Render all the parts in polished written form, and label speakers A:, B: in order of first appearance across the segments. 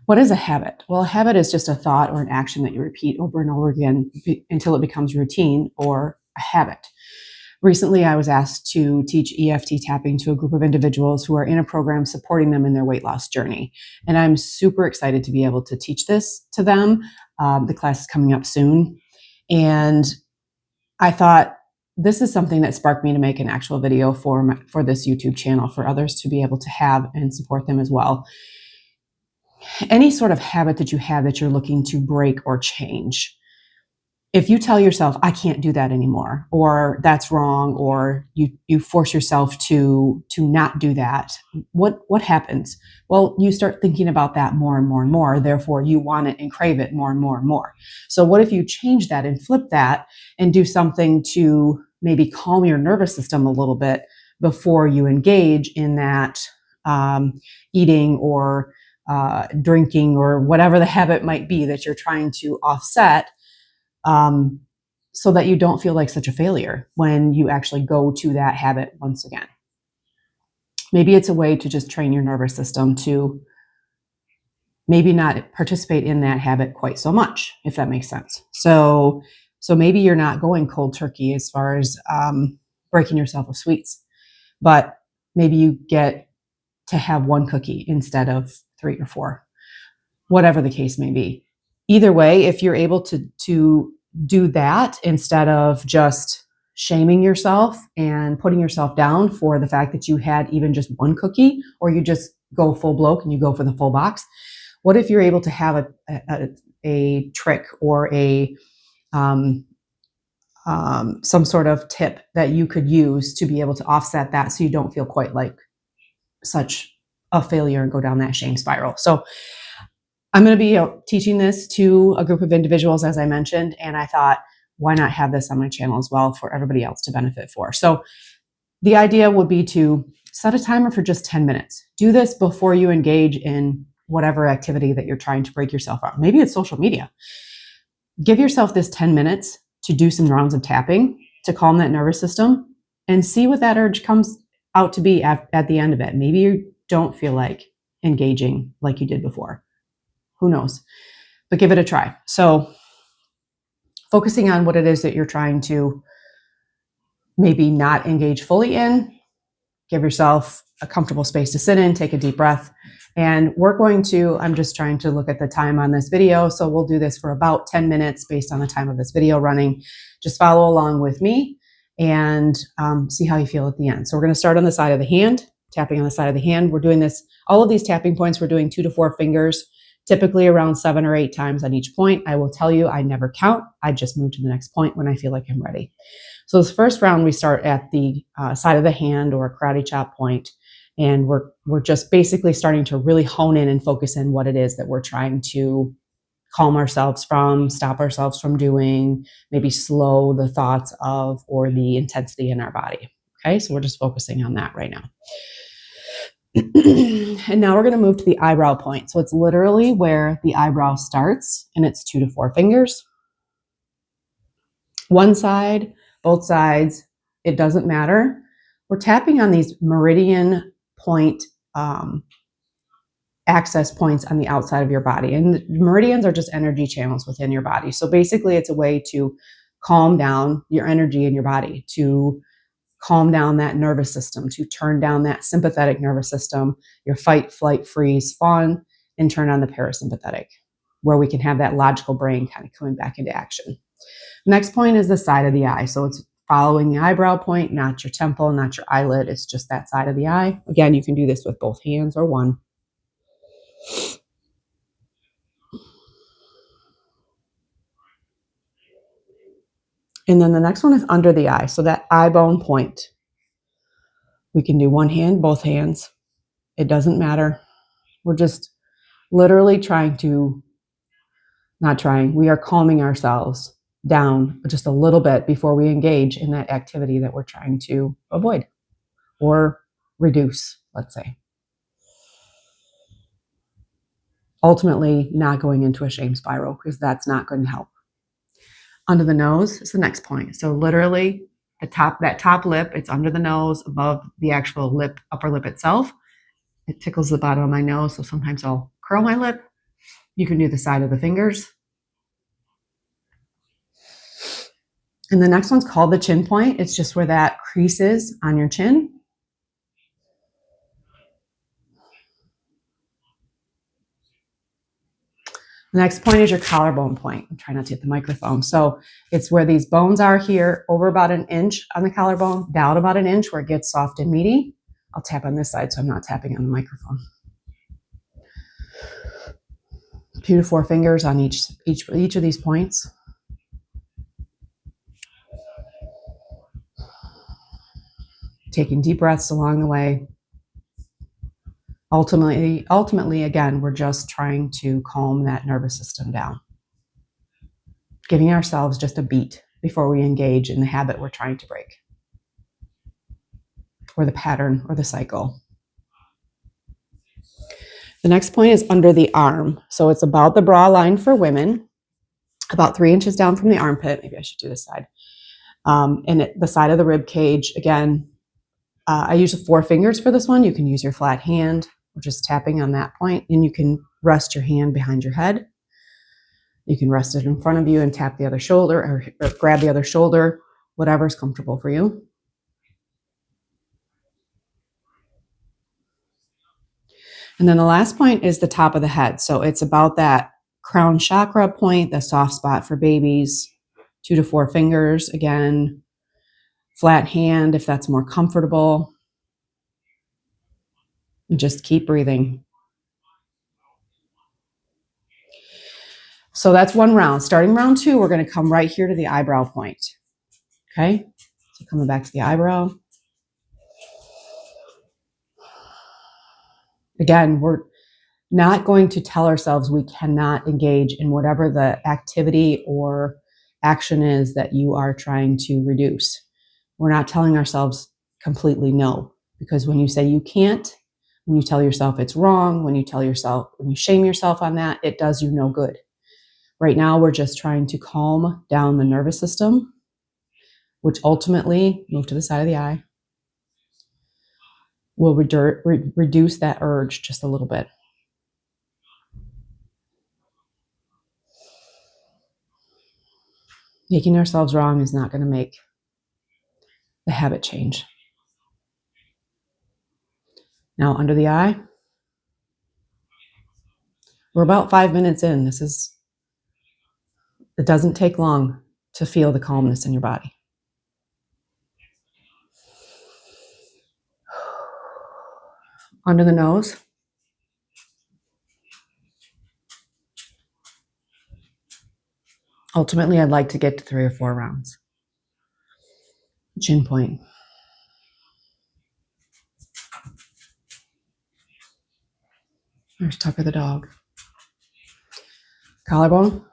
A: What is a habit? Well, a habit is just a thought or an action that you repeat over and over again until it becomes routine or a habit. Recently, I was asked to teach EFT tapping to a group of individuals who are in a program supporting them in their weight loss journey. And I'm super excited to be able to teach this to them. The class is coming up soon. And I thought this is something that sparked me to make an actual video for this YouTube channel for others to be able to have and support them as well. Any sort of habit that you have that you're looking to break or change, if you tell yourself, I can't do that anymore, or that's wrong, or you force yourself to not do that, what happens? Well, you start thinking about that more and more and more. Therefore, you want it and crave it more and more and more. So what if you change that and flip that and do something to maybe calm your nervous system a little bit before you engage in that eating or drinking or whatever the habit might be that you're trying to offset, so that you don't feel like such a failure when you actually go to that habit once again. Maybe it's a way to just train your nervous system to maybe not participate in that habit quite so much, if that makes sense. So maybe you're not going cold turkey as far as breaking yourself of sweets, but maybe you get to have one cookie instead of 3 or 4, whatever the case may be. Either way, if you're able to do that instead of just shaming yourself and putting yourself down for the fact that you had even just one cookie, or you just go full bloke and you go for the full box, what if you're able to have a trick or some sort of tip that you could use to be able to offset that so you don't feel quite like such a failure and go down that shame spiral. So I'm going to be teaching this to a group of individuals, as I mentioned, and I thought, why not have this on my channel as well for everybody else to benefit for? So the idea would be to set a timer for just 10 minutes. Do this before you engage in whatever activity that you're trying to break yourself out. Maybe it's social media. Give yourself this 10 minutes to do some rounds of tapping to calm that nervous system and see what that urge comes out to be at the end of it. Maybe you don't feel like engaging like you did before. Who knows? But give it a try. So focusing on what it is that you're trying to maybe not engage fully in, give yourself a comfortable space to sit in, take a deep breath. And I'm just trying to look at the time on this video. So we'll do this for about 10 minutes based on the time of this video running. Just follow along with me and see how you feel at the end. So we're going to start on the side of the hand, tapping on the side of the hand. We're doing this, all of these tapping points, we're doing 2 to 4 fingers, typically around 7 or 8 times on each point. I will tell you, I never count. I just move to the next point when I feel like I'm ready. So this first round, we start at the side of the hand or karate chop point. And we're just basically starting to really hone in and focus in what it is that we're trying to calm ourselves from, stop ourselves from doing, maybe slow the thoughts of or the intensity in our body. Okay, so we're just focusing on that right now. And now we're going to move to the eyebrow point. So it's literally where the eyebrow starts, and it's 2 to 4 fingers. One side, both sides, it doesn't matter. We're tapping on these meridian point access points on the outside of your body. And the meridians are just energy channels within your body. So basically it's a way to calm down your energy in your body, to calm down that nervous system, to turn down that sympathetic nervous system, your fight, flight, freeze, fawn, and turn on the parasympathetic, where we can have that logical brain kind of coming back into action. Next point is the side of the eye. So it's following the eyebrow point, not your temple, not your eyelid. It's just that side of the eye. Again, you can do this with both hands or one. And then the next one is under the eye. So that eye bone point. We can do one hand, both hands. It doesn't matter. We're just literally we are calming ourselves down just a little bit before we engage in that activity that we're trying to avoid or reduce, let's say. Ultimately, not going into a shame spiral, because that's not going to help. Under the nose is the next point. So literally that top lip, it's under the nose, above the actual upper lip itself. It tickles the bottom of my nose, so sometimes I'll curl my lip. You can do the side of the fingers. And the next one's called the chin point. It's just where that crease is on your chin. The next point is your collarbone point. I'm trying not to hit the microphone. So it's where these bones are here, over about an inch on the collarbone, down about an inch where it gets soft and meaty. I'll tap on this side so I'm not tapping on the microphone. 2 to 4 fingers on each of these points. Taking deep breaths along the way. Ultimately, again, we're just trying to calm that nervous system down. Giving ourselves just a beat before we engage in the habit we're trying to break, or the pattern or the cycle. The next point is under the arm. So it's about the bra line for women, about 3 inches down from the armpit. Maybe I should do this side. And the side of the rib cage, again, I use 4 fingers for this one. You can use your flat hand or just tapping on that point, and you can rest your hand behind your head. You can rest it in front of you and tap the other shoulder or grab the other shoulder, whatever's comfortable for you. And then the last point is the top of the head. So it's about that crown chakra point, the soft spot for babies, 2 to 4 fingers. Again, flat hand if that's more comfortable. And just keep breathing. So that's one round. Starting round 2, we're going to come right here to the eyebrow point. Okay? So coming back to the eyebrow. Again, we're not going to tell ourselves we cannot engage in whatever the activity or action is that you are trying to reduce. We're not telling ourselves completely no, because when you say you can't, when you tell yourself it's wrong, when you shame yourself on that, it does you no good. Right now, we're just trying to calm down the nervous system, which ultimately, move to the side of the eye, will reduce that urge just a little bit. Making ourselves wrong is not going to make the habit change. Now, under the eye, we're about 5 minutes in. It doesn't take long to feel the calmness in your body. Under the nose. Ultimately, I'd like to get to 3 or 4 rounds. Chin point. There's Tucker the dog. Collarbone.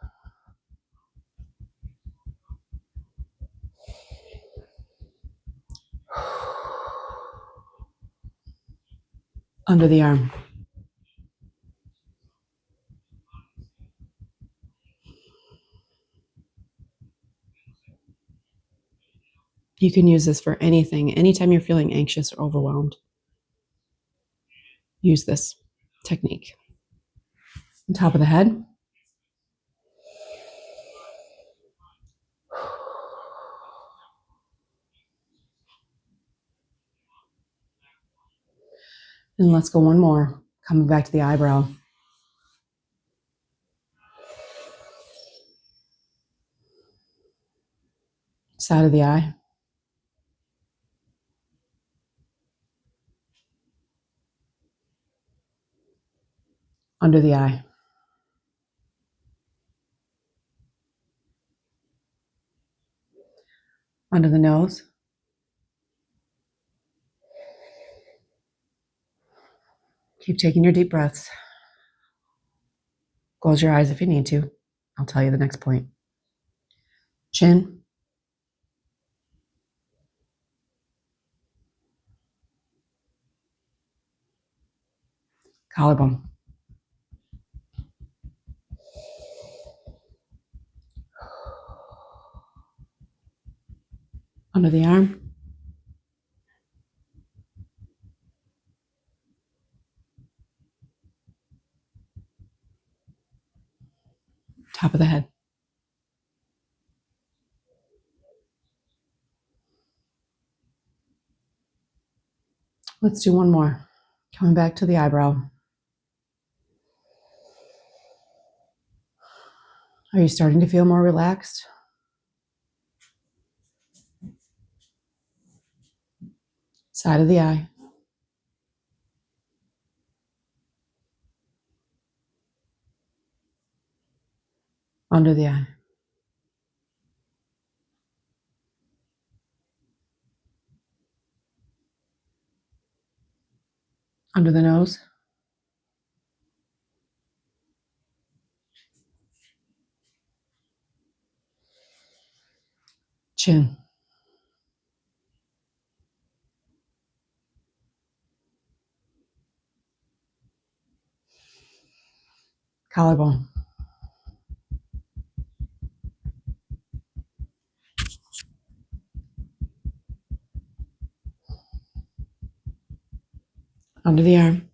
A: Under the arm. You can use this for anything. Anytime you're feeling anxious or overwhelmed, use this technique. On top of the head. And let's go one more. Coming back to the eyebrow. Side of the eye. Under the eye. Under the nose. Keep taking your deep breaths. Close your eyes if you need to. I'll tell you the next point. Chin. Collarbone. Under the arm. Top of the head. Let's do one more. Coming back to the eyebrow. Are you starting to feel more relaxed? Side of the eye. Under the eye. Under the nose. Chin. Collarbone. Under the arm.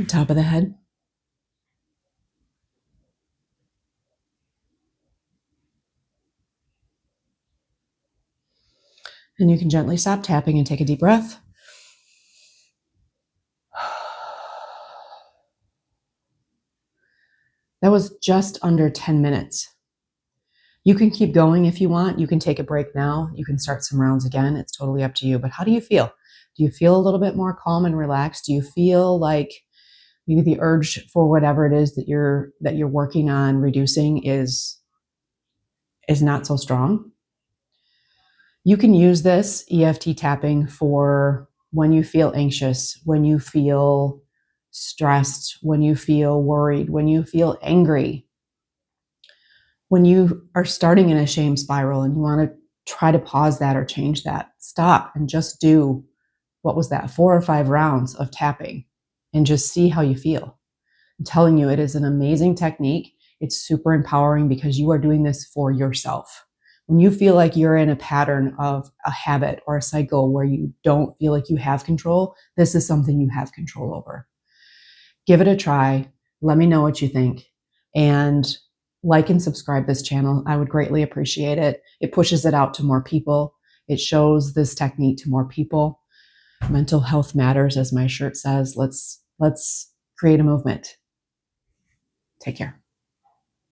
A: Top of the head. And you can gently stop tapping and take a deep breath. That was just under 10 minutes. You can keep going if you want. You can take a break now. You can start some rounds again. It's totally up to you. But how do you feel? Do you feel a little bit more calm and relaxed? Do you feel like maybe the urge for whatever it is that you're working on reducing is not so strong? You can use this EFT tapping for when you feel anxious, when you feel stressed, when you feel worried, when you feel angry, when you are starting in a shame spiral and you want to try to pause that or change that. Stop and just do, what was that, 4 or 5 rounds of tapping and just see how you feel. I'm telling you, it is an amazing technique. It's super empowering because you are doing this for yourself. When you feel like you're in a pattern of a habit or a cycle where you don't feel like you have control, this is something you have control over. Give it a try. Let me know what you think. And like and subscribe this channel. I would greatly appreciate it. It pushes it out to more people. It shows this technique to more people. Mental health matters, as my shirt says. Let's create a movement. Take care.